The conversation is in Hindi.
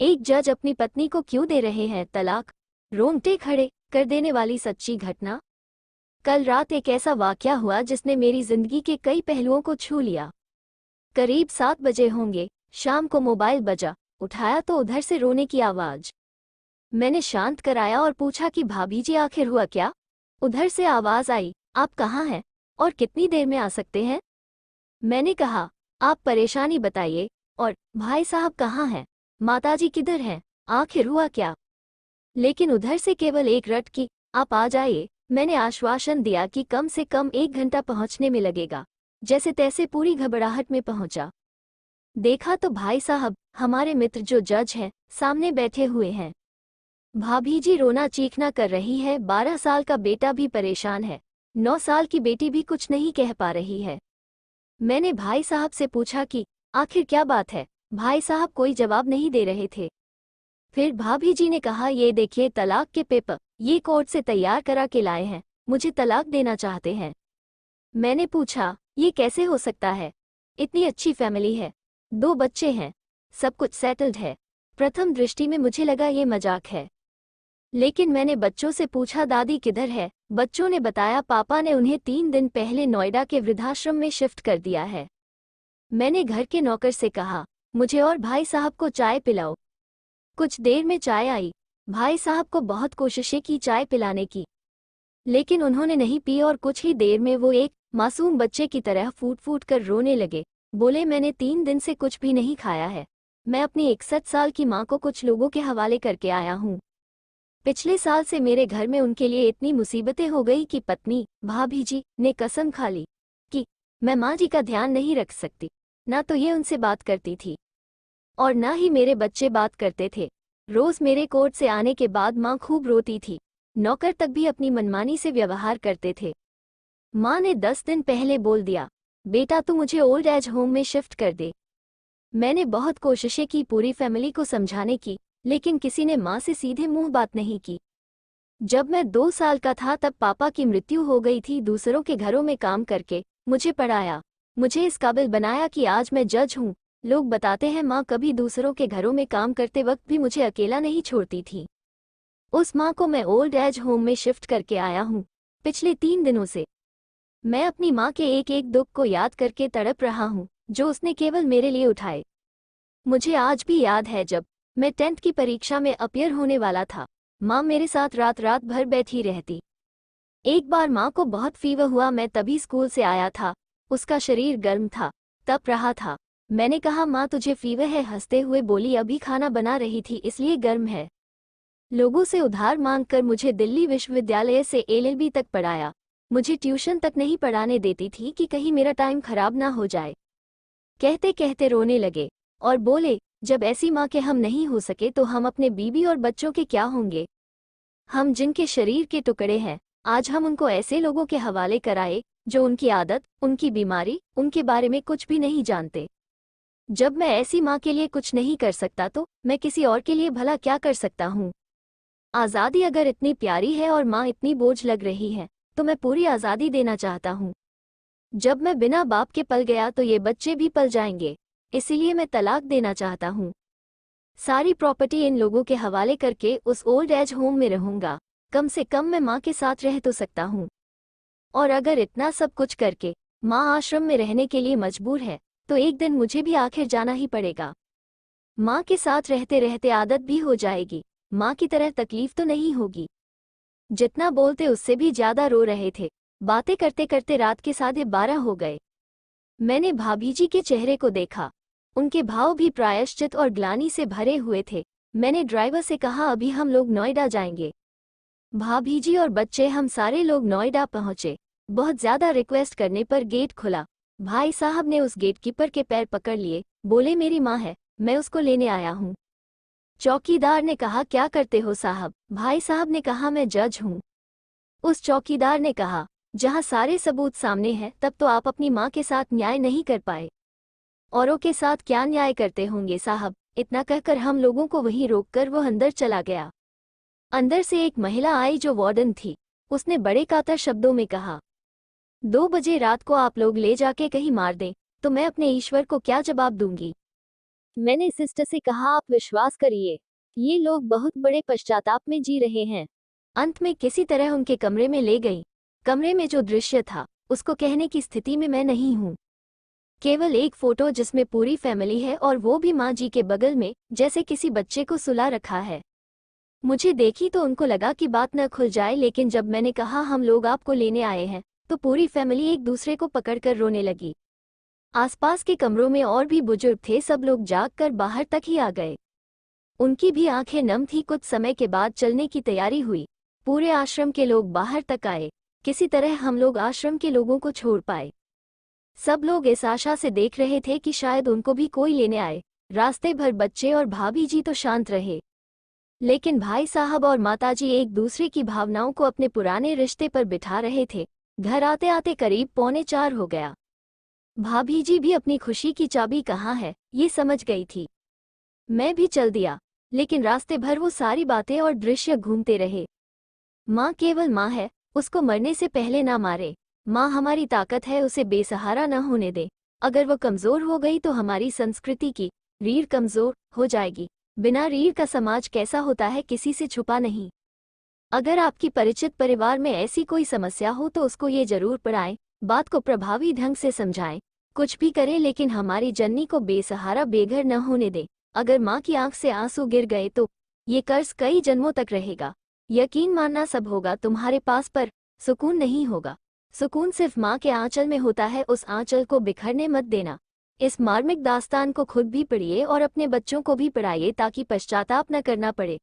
एक जज अपनी पत्नी को क्यों दे रहे हैं तलाक? रोंगटे खड़े कर देने वाली सच्ची घटना। कल रात एक ऐसा वाकया हुआ जिसने मेरी जिंदगी के कई पहलुओं को छू लिया। करीब 7 बजे होंगे, शाम को मोबाइल बजा। उठाया तो उधर से रोने की आवाज। मैंने शांत कराया और पूछा कि भाभी जी आखिर हुआ क्या? उधर से आवाज आई, आप कहाँ हैं और कितनी देर में आ सकते हैं? मैंने कहा, आप परेशानी बताइए। और भाई साहब कहाँ हैं? माताजी किधर हैं? आखिर हुआ क्या? लेकिन उधर से केवल एक रट की, आप आ जाइए। मैंने आश्वासन दिया कि कम से कम 1 घंटा पहुंचने में लगेगा। जैसे तैसे पूरी घबराहट में पहुंचा। देखा तो भाई साहब, हमारे मित्र जो जज हैं, सामने बैठे हुए हैं। भाभी जी रोना चीखना कर रही है। 12 साल का बेटा भी परेशान है। 9 साल की बेटी भी कुछ नहीं कह पा रही है। मैंने भाई साहब से पूछा कि आखिर क्या बात है। भाई साहब कोई जवाब नहीं दे रहे थे। फिर भाभी जी ने कहा, ये देखिए तलाक के पेपर, ये कोर्ट से तैयार करा के लाए हैं। मुझे तलाक देना चाहते हैं। मैंने पूछा, ये कैसे हो सकता है? इतनी अच्छी फैमिली है, 2 बच्चे हैं, सब कुछ सेटल्ड है। प्रथम दृष्टि में मुझे लगा ये मजाक है। लेकिन मैंने बच्चों से पूछा, दादी किधर है? बच्चों ने बताया, पापा ने उन्हें 3 दिन पहले नोएडा के वृद्धाश्रम में शिफ्ट कर दिया है। मैंने घर के नौकर से कहा, मुझे और भाई साहब को चाय पिलाओ। कुछ देर में चाय आई। भाई साहब को बहुत कोशिशें की चाय पिलाने की, लेकिन उन्होंने नहीं पी और कुछ ही देर में वो एक मासूम बच्चे की तरह फूट फूट कर रोने लगे। बोले, मैंने 3 दिन से कुछ भी नहीं खाया है। मैं अपनी 61 साल की माँ को कुछ लोगों के हवाले करके आया हूँ। पिछले साल से मेरे घर में उनके लिए इतनी मुसीबतें हो गई कि पत्नी, भाभी जी, ने कसम खा ली कि मैं माँ जी का ध्यान नहीं रख सकती। ना तो ये उनसे बात करती थी और ना ही मेरे बच्चे बात करते थे। रोज मेरे कोर्ट से आने के बाद माँ खूब रोती थी। नौकर तक भी अपनी मनमानी से व्यवहार करते थे। माँ ने 10 दिन पहले बोल दिया, बेटा तू मुझे ओल्ड एज होम में शिफ्ट कर दे। मैंने बहुत कोशिशें की पूरी फैमिली को समझाने की, लेकिन किसी ने माँ से सीधे मुंह बात नहीं की। जब मैं 2 साल का था तब पापा की मृत्यु हो गई थी। दूसरों के घरों में काम करके मुझे पढ़ाया, मुझे इस काबिल बनाया कि आज मैं जज हूँ। लोग बताते हैं माँ कभी दूसरों के घरों में काम करते वक्त भी मुझे अकेला नहीं छोड़ती थी। उस माँ को मैं ओल्ड एज होम में शिफ्ट करके आया हूँ। पिछले 3 दिनों से मैं अपनी माँ के एक एक दुख को याद करके तड़प रहा हूँ, जो उसने केवल मेरे लिए उठाए। मुझे आज भी याद है जब मैं 10th की परीक्षा में अपीयर होने वाला था। माँ मेरे साथ रात रात भर बैठी रहती। एक बार माँ को बहुत फीवर हुआ। मैं तभी स्कूल से आया था। उसका शरीर गर्म था, तप रहा था। मैंने कहा, माँ तुझे फीवर है? हंसते हुए बोली, अभी खाना बना रही थी इसलिए गर्म है। लोगों से उधार मांगकर मुझे दिल्ली विश्वविद्यालय से LLB तक पढ़ाया। मुझे ट्यूशन तक नहीं पढ़ाने देती थी कि कहीं मेरा टाइम खराब ना हो जाए। कहते कहते रोने लगे और बोले, जब ऐसी माँ के हम नहीं हो सके तो हम अपने बीवी और बच्चों के क्या होंगे? हम जिनके शरीर के टुकड़े हैं, आज हम उनको ऐसे लोगों के हवाले कराए जो उनकी आदत, उनकी बीमारी, उनके बारे में कुछ भी नहीं जानते। जब मैं ऐसी माँ के लिए कुछ नहीं कर सकता तो मैं किसी और के लिए भला क्या कर सकता हूँ? आज़ादी अगर इतनी प्यारी है और माँ इतनी बोझ लग रही है, तो मैं पूरी आज़ादी देना चाहता हूँ। जब मैं बिना बाप के पल गया तो ये बच्चे भी पल जाएंगे। इसीलिए मैं तलाक देना चाहता हूँ। सारी प्रॉपर्टी इन लोगों के हवाले करके उस ओल्ड एज होम में रहूंगा। कम से कम मैं माँ के साथ रह तो सकता हूँ। और अगर इतना सब कुछ करके माँ आश्रम में रहने के लिए मजबूर है, तो एक दिन मुझे भी आखिर जाना ही पड़ेगा। माँ के साथ रहते रहते आदत भी हो जाएगी। माँ की तरह तकलीफ तो नहीं होगी। जितना बोलते उससे भी ज्यादा रो रहे थे। बातें करते करते रात के 12:30 हो गए। मैंने भाभी जी के चेहरे को देखा। उनके भाव भी प्रायश्चित और ग्लानि से भरे हुए थे। मैंने ड्राइवर से कहा, अभी हम लोग नोएडा जाएंगे। भाभी जी और बच्चे, हम सारे लोग नोएडा पहुंचे। बहुत ज्यादा रिक्वेस्ट करने पर गेट खुला। भाई साहब ने उस गेटकीपर के पैर पकड़ लिए। बोले, मेरी माँ है, मैं उसको लेने आया हूँ। चौकीदार ने कहा, क्या करते हो साहब? भाई साहब ने कहा, मैं जज हूँ। उस चौकीदार ने कहा, जहाँ सारे सबूत सामने हैं तब तो आप अपनी माँ के साथ न्याय नहीं कर पाए। औरों के साथ क्या न्याय करते होंगे साहब? इतना कहकर हम लोगों को वहीं रोककर वो अंदर चला गया। अंदर से एक महिला आई जो वार्डन थी। उसने बड़े कातर शब्दों में कहा, 2 बजे रात को आप लोग ले जाके कहीं मार दें तो मैं अपने ईश्वर को क्या जवाब दूंगी? मैंने सिस्टर से कहा, आप विश्वास करिए, ये लोग बहुत बड़े पश्चाताप में जी रहे हैं। अंत में किसी तरह उनके कमरे में ले गई। कमरे में जो दृश्य था उसको कहने की स्थिति में मैं नहीं हूँ। केवल एक फोटो जिसमें पूरी फैमिली है और वो भी माँ जी के बगल में, जैसे किसी बच्चे को सुला रखा है। मुझे देखी तो उनको लगा कि बात न खुल जाए, लेकिन जब मैंने कहा हम लोग आपको लेने आए हैं तो पूरी फैमिली एक दूसरे को पकड़कर रोने लगी। आसपास के कमरों में और भी बुजुर्ग थे, सब लोग जाग कर बाहर तक ही आ गए। उनकी भी आंखें नम थी। कुछ समय के बाद चलने की तैयारी हुई। पूरे आश्रम के लोग बाहर तक आए। किसी तरह हम लोग आश्रम के लोगों को छोड़ पाए। सब लोग इस आशा से देख रहे थे कि शायद उनको भी कोई लेने आए। रास्ते भर बच्चे और भाभी जी तो शांत रहे, लेकिन भाई साहब और माताजी एक दूसरे की भावनाओं को अपने पुराने रिश्ते पर बिठा रहे थे। घर आते आते करीब 3:45 हो गया। भाभी जी भी अपनी खुशी की चाबी कहाँ है ये समझ गई थी। मैं भी चल दिया, लेकिन रास्ते भर वो सारी बातें और दृश्य घूमते रहे। माँ केवल माँ है, उसको मरने से पहले ना मारे। माँ हमारी ताकत है, उसे बेसहारा न होने दे। अगर वो कमज़ोर हो गई तो हमारी संस्कृति की रीढ़ कमज़ोर हो जाएगी। बिना रीढ़ का समाज कैसा होता है किसी से छुपा नहीं। अगर आपकी परिचित परिवार में ऐसी कोई समस्या हो तो उसको ये जरूर पढ़ाएं, बात को प्रभावी ढंग से समझाएं। कुछ भी करें लेकिन हमारी जननी को बेसहारा बेघर न होने दें। अगर माँ की आंख से आंसू गिर गए तो ये कर्ज कई जन्मों तक रहेगा। यकीन मानना सब होगा तुम्हारे पास, पर सुकून नहीं होगा। सुकून सिर्फ माँ के आंचल में होता है, उस आंचल को बिखरने मत देना। इस मार्मिक दास्तान को खुद भी पढ़िए और अपने बच्चों को भी पढ़ाइए ताकि पश्चाताप न करना पड़े।